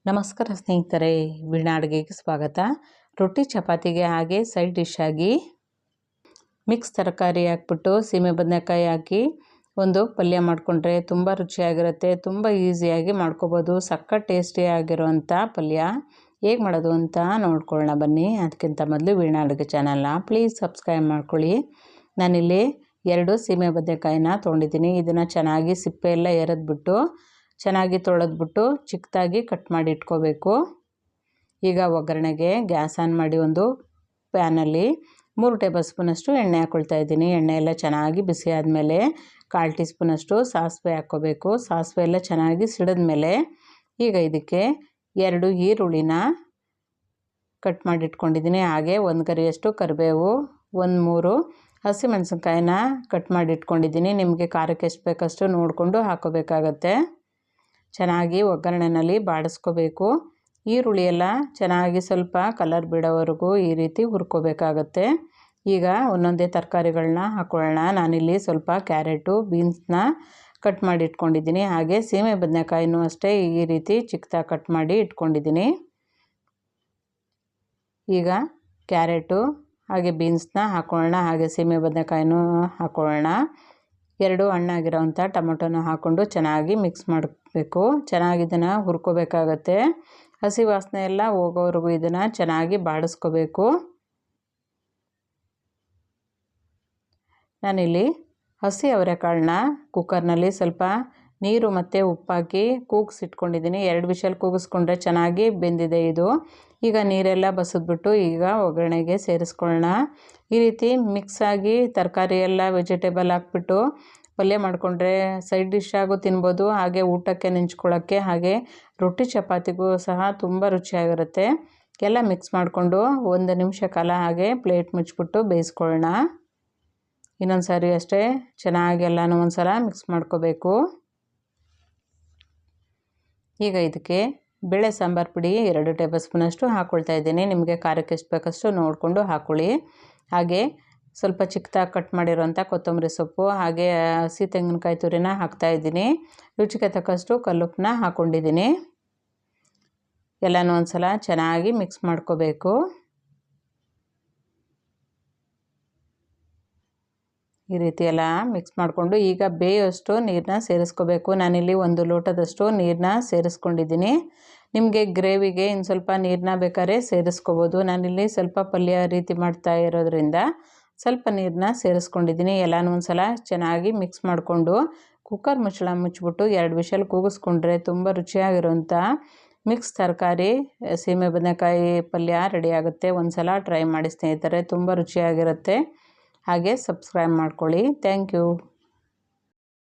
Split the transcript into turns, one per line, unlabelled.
ನಮಸ್ಕಾರ ಸ್ನೇಹಿತರೆ, ವೀಣಾ ಅಡುಗೆಗೆ ಸ್ವಾಗತ. ರೊಟ್ಟಿ ಚಪಾತಿಗೆ ಹಾಗೆ ಸೈಡ್ ಡಿಶ್ ಆಗಿ ಮಿಕ್ಸ್ ತರಕಾರಿ ಹಾಕ್ಬಿಟ್ಟು ಸೀಮೆ ಬದನೆಕಾಯಿ ಹಾಕಿ ಒಂದು ಪಲ್ಯ ಮಾಡಿಕೊಂಡ್ರೆ ತುಂಬ ರುಚಿಯಾಗಿರುತ್ತೆ. ತುಂಬ ಈಸಿಯಾಗಿ ಮಾಡ್ಕೋಬೋದು. ಸಖತ್ ಟೇಸ್ಟಿಯಾಗಿರುವಂಥ ಪಲ್ಯ ಹೇಗೆ ಮಾಡೋದು ಅಂತ ನೋಡ್ಕೊಳ್ಳೋಣ ಬನ್ನಿ. ಅದಕ್ಕಿಂತ ಮೊದಲು ವೀಣಾ ಅಡುಗೆ ಚಾನಲ್ನ ಪ್ಲೀಸ್ ಸಬ್ಸ್ಕ್ರೈಬ್ ಮಾಡ್ಕೊಳ್ಳಿ. ನಾನಿಲ್ಲಿ 2 ಸೀಮೆ ಬದನೆಕಾಯಿನ ತೊಗೊಂಡಿದ್ದೀನಿ. ಇದನ್ನು ಚೆನ್ನಾಗಿ ಸಿಪ್ಪೆ ಎಲ್ಲ ಎರೆದ್ಬಿಟ್ಟು ಚೆನ್ನಾಗಿ ತೊಳೆದ್ಬಿಟ್ಟು ಚಿಕ್ಕದಾಗಿ ಕಟ್ ಮಾಡಿ ಇಟ್ಕೋಬೇಕು. ಈಗ ಒಗ್ಗರಣೆಗೆ ಗ್ಯಾಸ್ ಆನ್ ಮಾಡಿ ಒಂದು ಪ್ಯಾನಲ್ಲಿ 3 ಟೇಬಲ್ ಸ್ಪೂನಷ್ಟು ಎಣ್ಣೆ ಹಾಕ್ಕೊಳ್ತಾ ಇದ್ದೀನಿ. ಎಣ್ಣೆ ಎಲ್ಲ ಚೆನ್ನಾಗಿ ಬಿಸಿ ಆದಮೇಲೆ 1/4 ಟೀ ಸ್ಪೂನಷ್ಟು ಸಾಸಿವೆ ಹಾಕ್ಕೋಬೇಕು. ಸಾಸಿವೆ ಎಲ್ಲ ಚೆನ್ನಾಗಿ ಸಿಡಿದ್ಮೇಲೆ ಈಗ ಇದಕ್ಕೆ 2 ಈರುಳ್ಳಿನ ಕಟ್ ಮಾಡಿ ಇಟ್ಕೊಂಡಿದ್ದೀನಿ. ಹಾಗೆ 1 ಗರಿಯಷ್ಟು ಕರಿಬೇವು, 3 ಹಸಿಮೆಣಸಿನ್ಕಾಯಿನ ಕಟ್ ಮಾಡಿ ಇಟ್ಕೊಂಡಿದ್ದೀನಿ. ನಿಮಗೆ ಖಾರಕ್ಕೆ ಎಷ್ಟು ಬೇಕಷ್ಟು ನೋಡಿಕೊಂಡು ಹಾಕೋಬೇಕಾಗತ್ತೆ. ಚೆನ್ನಾಗಿ ಒಗ್ಗರಣೆಯಲ್ಲಿ ಬಾಡಿಸ್ಕೋಬೇಕು. ಈರುಳ್ಳಿ ಎಲ್ಲ ಚೆನ್ನಾಗಿ ಸ್ವಲ್ಪ ಕಲರ್ ಬಿಡೋವರೆಗೂ ಈ ರೀತಿ ಹುರ್ಕೋಬೇಕಾಗತ್ತೆ. ಈಗ ಒಂದೊಂದೇ ತರಕಾರಿಗಳನ್ನ ಹಾಕೊಳ್ಳೋಣ. ನಾನಿಲ್ಲಿ ಸ್ವಲ್ಪ ಕ್ಯಾರೆಟು, ಬೀನ್ಸ್ನ ಕಟ್ ಮಾಡಿ ಇಟ್ಕೊಂಡಿದ್ದೀನಿ. ಹಾಗೆ ಸೀಮೆ ಬದನೆಕಾಯಿನೂ ಅಷ್ಟೇ ಈ ರೀತಿ ಚಿಕ್ಕದಾಗಿ ಕಟ್ ಮಾಡಿ ಇಟ್ಕೊಂಡಿದ್ದೀನಿ. ಈಗ ಕ್ಯಾರೆಟು ಹಾಗೆ ಬೀನ್ಸ್ನ ಹಾಕೊಳ್ಳೋಣ. ಹಾಗೆ ಸೀಮೆ ಬದನೆಕಾಯಿನೂ ಹಾಕೊಳ್ಳೋಣ. 2 ಹಣ್ಣಾಗಿರೋವಂಥ ಟೊಮೊಟೊನ ಹಾಕ್ಕೊಂಡು ಚೆನ್ನಾಗಿ ಮಿಕ್ಸ್ ಮಾಡಬೇಕು. ಚೆನ್ನಾಗಿ ಇದನ್ನು ಹುರ್ಕೋಬೇಕಾಗತ್ತೆ. ಹಸಿ ವಾಸನೆ ಎಲ್ಲ ಹೋಗೋವರೆಗೂ ಇದನ್ನು ಚೆನ್ನಾಗಿ ಬಾಡಿಸ್ಕೋಬೇಕು. ನಾನಿಲ್ಲಿ ಹಸಿ ಅವರೆಕಾಳನ್ನ ಕುಕ್ಕರ್ನಲ್ಲಿ ಸ್ವಲ್ಪ ನೀರು ಮತ್ತು ಉಪ್ಪಾಕಿ ಕೂಗಿಸಿಟ್ಕೊಂಡಿದ್ದೀನಿ. 2 ವಿಷಲ್ ಕೂಗಿಸ್ಕೊಂಡ್ರೆ ಚೆನ್ನಾಗಿ ಬೆಂದಿದೆ ಇದು. ಈಗ ನೀರೆಲ್ಲ ಬಸಿದ್ಬಿಟ್ಟು ಈಗ ಒಗ್ಗರಣೆಗೆ ಸೇರಿಸ್ಕೊಳ್ಳೋಣ. ಈ ರೀತಿ ಮಿಕ್ಸಾಗಿ ತರಕಾರಿ ಎಲ್ಲ ವೆಜಿಟೇಬಲ್ ಹಾಕ್ಬಿಟ್ಟು ಪಲ್ಯ ಮಾಡಿಕೊಂಡ್ರೆ ಸೈಡ್ ಡಿಶ್ ಆಗು ತಿನ್ಬೋದು. ಹಾಗೆ ಊಟಕ್ಕೆ ನೆಂಚ್ಕೊಳ್ಳೋಕ್ಕೆ ಹಾಗೆ ರೊಟ್ಟಿ ಚಪಾತಿಗೂ ಸಹ ತುಂಬ ರುಚಿಯಾಗಿರುತ್ತೆ. ಎಲ್ಲ ಮಿಕ್ಸ್ ಮಾಡಿಕೊಂಡು 1 ನಿಮಿಷ ಕಾಲ ಹಾಗೆ ಪ್ಲೇಟ್ ಮುಚ್ಚಿಬಿಟ್ಟು ಬೇಯಿಸ್ಕೊಳ್ಳೋಣ. ಇನ್ನೊಂದು ಸಾರಿ ಅಷ್ಟೇ ಚೆನ್ನಾಗಿ ಎಲ್ಲನೂ ಒಂದು ಸಲ ಮಿಕ್ಸ್ ಮಾಡ್ಕೋಬೇಕು. ಈಗ ಇದಕ್ಕೆ ಬೇಳೆ ಸಾಂಬಾರು ಪುಡಿ 2 ಟೇಬಲ್ ಸ್ಪೂನಷ್ಟು ಹಾಕ್ಕೊಳ್ತಾ ಇದ್ದೀನಿ. ನಿಮಗೆ ಖಾರಕ್ಕೆ ಎಷ್ಟು ಬೇಕಷ್ಟು ನೋಡಿಕೊಂಡು ಹಾಕ್ಕೊಳ್ಳಿ. ಹಾಗೆ ಸ್ವಲ್ಪ ಚಿಕ್ಕದಾಗಿ ಕಟ್ ಮಾಡಿರೋಂಥ ಕೊತ್ತಂಬರಿ ಸೊಪ್ಪು ಹಾಗೆ ಹಸಿ ತೆಂಗಿನಕಾಯಿ ತುರಿನ ಹಾಕ್ತಾಯಿದ್ದೀನಿ. ರುಚಿಗೆ ತಕ್ಕಷ್ಟು ಕಲ್ಲುಪ್ಪನ್ನ ಹಾಕ್ಕೊಂಡಿದ್ದೀನಿ. ಎಲ್ಲನೂ ಒಂದು ಸಲ ಚೆನ್ನಾಗಿ ಮಿಕ್ಸ್ ಮಾಡ್ಕೋಬೇಕು. ಈ ರೀತಿ ಎಲ್ಲ ಮಿಕ್ಸ್ ಮಾಡಿಕೊಂಡು ಈಗ ಬೇಯೋಷ್ಟು ನೀರನ್ನ ಸೇರಿಸ್ಕೋಬೇಕು. ನಾನಿಲ್ಲಿ 1 ಲೋಟದಷ್ಟು ನೀರನ್ನ ಸೇರಿಸ್ಕೊಂಡಿದ್ದೀನಿ. ನಿಮಗೆ ಗ್ರೇವಿಗೆ ಇನ್ನು ಸ್ವಲ್ಪ ನೀರನ್ನ ಬೇಕಾದ್ರೆ ಸೇರಿಸ್ಕೋಬೋದು. ನಾನಿಲ್ಲಿ ಸ್ವಲ್ಪ ಪಲ್ಯ ರೀತಿ ಮಾಡ್ತಾ ಇರೋದ್ರಿಂದ ಸ್ವಲ್ಪ ನೀರನ್ನ ಸೇರಿಸ್ಕೊಂಡಿದ್ದೀನಿ. ಎಲ್ಲನೂ ಒಂದು ಸಲ ಚೆನ್ನಾಗಿ ಮಿಕ್ಸ್ ಮಾಡಿಕೊಂಡು ಕುಕ್ಕರ್ ಮುಚ್ಚಳ ಮುಚ್ಚಿಬಿಟ್ಟು 2 ವಿಷಲ್ ಕೂಗಿಸ್ಕೊಂಡ್ರೆ ತುಂಬ ರುಚಿಯಾಗಿರೋಂಥ ಮಿಕ್ಸ್ ತರಕಾರಿ ಸೀಮೆ ಬದನೆಕಾಯಿ ಪಲ್ಯ ರೆಡಿ ಆಗುತ್ತೆ. ಒಂದು ಸಲ ಟ್ರೈ ಮಾಡಿ ಸ್ನೇಹಿತರೆ, ತುಂಬ ರುಚಿಯಾಗಿರುತ್ತೆ. ಹಾಗೆ ಸಬ್ಸ್ಕ್ರೈಬ್ ಮಾಡ್ಕೊಳ್ಳಿ. Thank you.